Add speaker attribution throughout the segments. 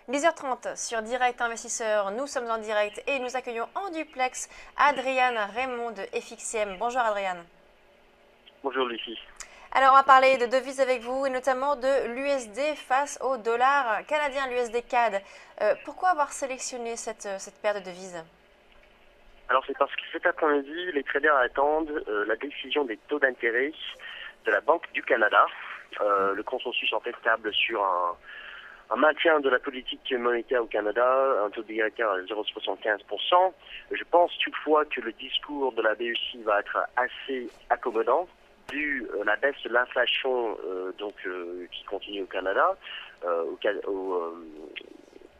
Speaker 1: 10h30 sur Direct Investisseur, nous sommes en direct et nous accueillons en duplex Adriane Raymond de FXCM. Bonjour Adriane.
Speaker 2: Bonjour Lucie.
Speaker 1: Alors on va parler de devises avec vous et notamment de l'USD face au dollar canadien, l'USD CAD. Pourquoi avoir sélectionné cette paire de devises?
Speaker 2: Alors c'est parce que cet après-midi, les traders attendent la décision des taux d'intérêt de la Banque du Canada. Le consensus en fait table sur un maintien de la politique monétaire au Canada, un taux directeur à 0,75%. Je pense toutefois que le discours de la BEC va être assez accommodant, vu la baisse de l'inflation qui continue au Canada.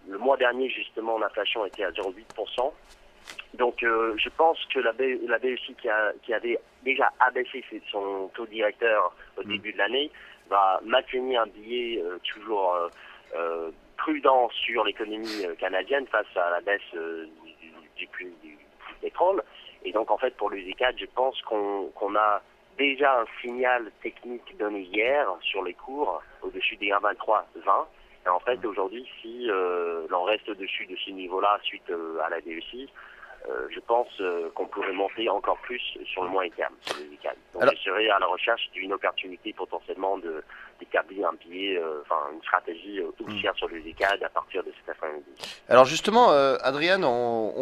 Speaker 2: Le mois dernier, justement, l'inflation était à 0,8%. Donc, je pense que la BEC qui avait déjà abaissé son taux directeur au début de l'année va maintenir un billet toujours prudent sur l'économie canadienne face à la baisse du prix du pétrole. Et donc, en fait, pour le Z4, je pense qu'on a déjà un signal technique donné hier sur les cours au-dessus des 1,2320. Et en fait, aujourd'hui, si l'on reste au-dessus de ce niveau-là suite à la DEC, je pense qu'on pourrait monter encore plus sur le moyen terme, sur le Z4. Donc, je serai à la recherche d'une opportunité potentiellement d'établir un billet, une stratégie haussière sur le Z4 à partir de cet après-midi.
Speaker 3: Alors justement, Adriane,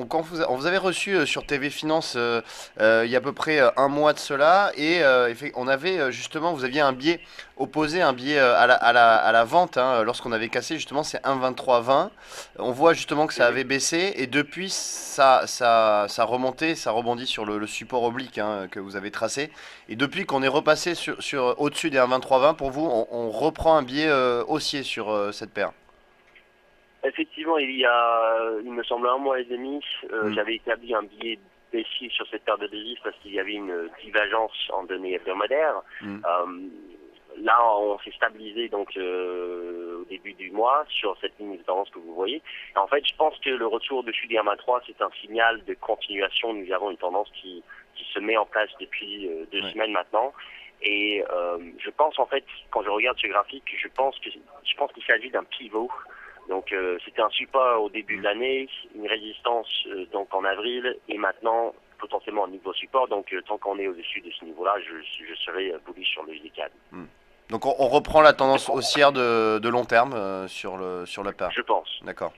Speaker 3: quand on vous avait reçu sur TV Finance il y a à peu près un mois de cela, et on avait justement, vous aviez un biais opposé, un biais à la vente, hein, lorsqu'on avait cassé justement ces 1,2320. On voit justement que ça avait baissé, et depuis ça remontait, ça rebondit sur le support oblique, hein, que vous avez tracé. Et depuis qu'on est repassé sur au-dessus des 1,2320, pour vous, on reprend un biais haussier sur cette paire.
Speaker 2: Effectivement, il me semble un mois et demi, j'avais établi un billet baissier sur cette paire de devises parce qu'il y avait une divergence en données hebdomadaires. Là, on s'est stabilisé donc au début du mois sur cette ligne de tendance que vous voyez. Et en fait, je pense que le retour au-dessus des 1,23, c'est un signal de continuation. Nous avons une tendance qui se met en place depuis 2 semaines maintenant. Et je pense en fait, quand je regarde ce graphique, je pense qu'il s'agit d'un pivot. Donc c'était un support au début de l'année, une résistance donc en avril, et maintenant potentiellement un niveau support. Donc tant qu'on est au-dessus de ce niveau-là, je serai bullish sur le Z4.
Speaker 3: Donc on reprend la tendance haussière de long terme sur la paire.
Speaker 2: Je pense.
Speaker 3: D'accord.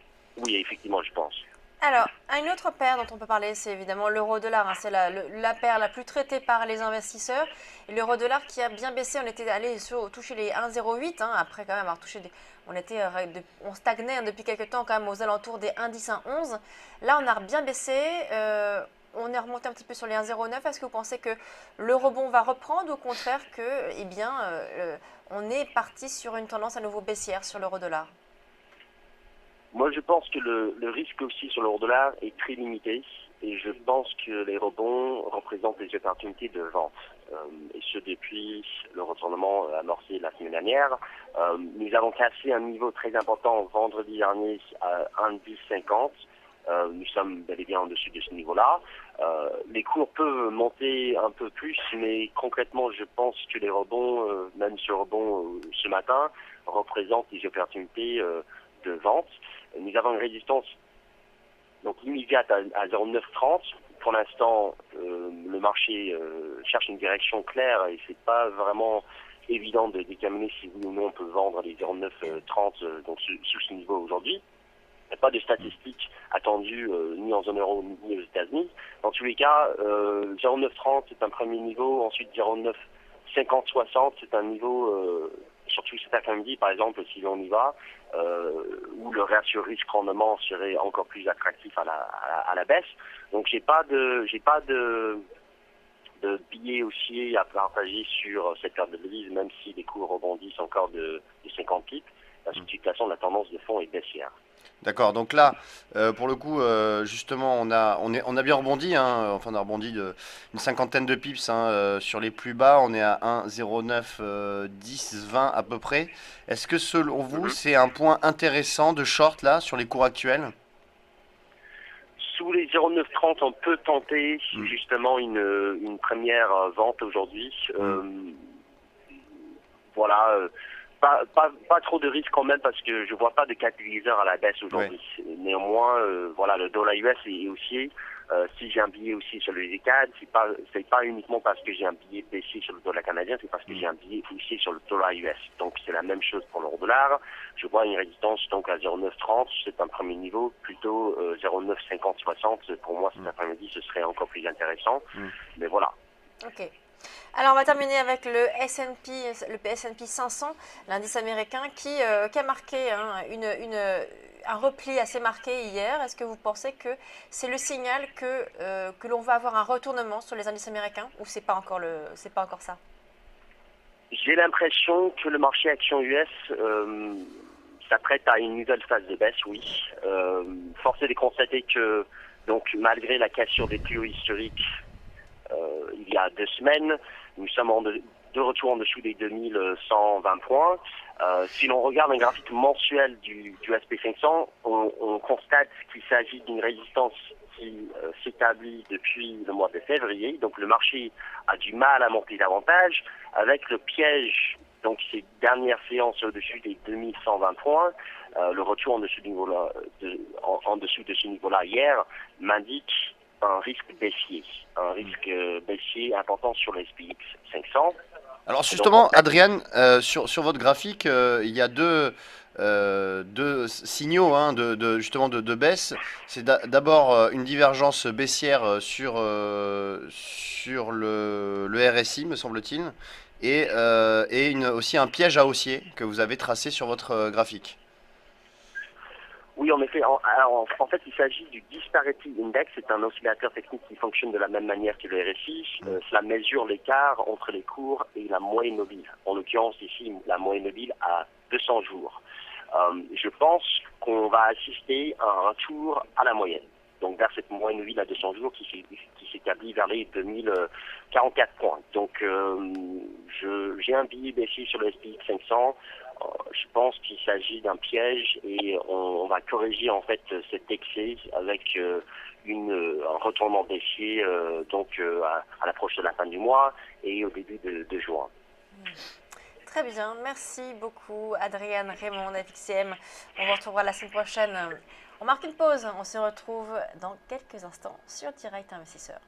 Speaker 2: Oui, effectivement, je pense.
Speaker 1: Alors, une autre paire dont on peut parler, c'est évidemment l'euro-dollar. Hein. C'est la paire la plus traitée par les investisseurs. Et l'euro-dollar qui a bien baissé, on était allé toucher les 1,08. Hein, après quand même avoir touché on stagnait, hein, depuis quelques temps quand même aux alentours des 1,10, 1,11. Là, on a bien baissé. On est remonté un petit peu sur les 1,09. Est-ce que vous pensez que le rebond va reprendre ou au contraire que, on est parti sur une tendance à nouveau baissière sur l'euro-dollar?
Speaker 2: Moi, je pense que le risque aussi sur l'euro-dollar est très limité, et je pense que les rebonds représentent des opportunités de vente. Et ce depuis le retournement amorcé la semaine dernière. Nous avons cassé un niveau très important vendredi dernier à 1,1050. Nous sommes bel et bien en dessus de ce niveau-là. Les cours peuvent monter un peu plus, mais concrètement, je pense que les rebonds, même ce rebond ce matin, représentent des opportunités de vente. Nous avons une résistance donc immédiate à 0,930. Pour l'instant, le marché cherche une direction claire et c'est pas vraiment évident de déterminer si oui ou non on peut vendre les 0,930 donc sous ce niveau aujourd'hui. Il n'y a pas de statistiques attendues ni en zone euro ni aux États-Unis. Dans tous les cas, 0,930 c'est un premier niveau. Ensuite 0,950-60 c'est un niveau, surtout cet après-midi par exemple, si l'on y va, où le ratio risque-rendement serait encore plus attractif à la baisse. Donc j'ai pas de billets haussiers à partager sur cette paire de devises, même si les cours rebondissent encore de 50 pips. Parce que de toute façon, la tendance de fond est baissière.
Speaker 3: D'accord, donc là, pour le coup, justement, on a bien rebondi, hein, enfin on a rebondi une cinquantaine de pips, hein, sur les plus bas, on est à 1,09 10 20 à peu près. Est-ce que selon vous, c'est un point intéressant de short là sur les cours actuels?
Speaker 2: Sous les 0,930, on peut tenter justement une première vente aujourd'hui. Voilà. pas trop de risques quand même parce que je vois pas de catalyseur à la baisse aujourd'hui. Néanmoins, voilà, le dollar US est haussier. Si j'ai un billet aussi sur le Z4, c'est pas uniquement parce que j'ai un billet baissier sur le dollar canadien, c'est parce que j'ai un billet haussier sur le dollar US. Donc c'est la même chose pour l'euro dollar. Je vois une résistance donc à 0,930, c'est un premier niveau, plutôt 0,950-60. Pour moi cet après-midi ce serait encore plus intéressant. Mais voilà.
Speaker 1: Ok. Alors on va terminer avec le S&P 500, l'indice américain qui a marqué un repli assez marqué hier. Est-ce que vous pensez que c'est le signal que l'on va avoir un retournement sur les indices américains ou c'est pas encore ça?
Speaker 2: J'ai l'impression que le marché action US s'apprête à une nouvelle phase de baisse, oui. Force est de constater que donc malgré la cassure des plus hauts historiques il y a 2 semaines, nous sommes de retour en dessous des 2120 points. Si l'on regarde un graphique mensuel du SP500, on constate qu'il s'agit d'une résistance qui s'établit depuis le mois de février. Donc le marché a du mal à monter davantage avec le piège. Donc ces dernières séances au-dessus des 2120 points, le retour en dessous de ce niveau-là hier m'indique un risque baissier important sur le SPX 500.
Speaker 3: Alors justement, Adrian, sur votre graphique, il y a deux signaux hein, justement de baisse. C'est d'abord une divergence baissière sur le RSI, me semble-t-il, et aussi un piège à haussier que vous avez tracé sur votre graphique.
Speaker 2: Oui, en effet. En fait, il s'agit du Disparity Index. C'est un oscillateur technique qui fonctionne de la même manière que le RSI. Cela mesure l'écart entre les cours et la moyenne mobile. En l'occurrence, ici, la moyenne mobile à 200 jours. Je pense qu'on va assister à un retour à la moyenne. Donc, vers cette moyenne mobile à 200 jours qui s'établit vers les 2044 points. Donc, j'ai un billet baissier sur le SPX 500. Je pense qu'il s'agit d'un piège et on va corriger en fait cet excès avec un retournement baissier à l'approche de la fin du mois et au début de juin.
Speaker 1: Très bien, merci beaucoup Adrian Raymond d'FXCM. On vous retrouvera la semaine prochaine. On marque une pause, on se retrouve dans quelques instants sur Direct Investisseur.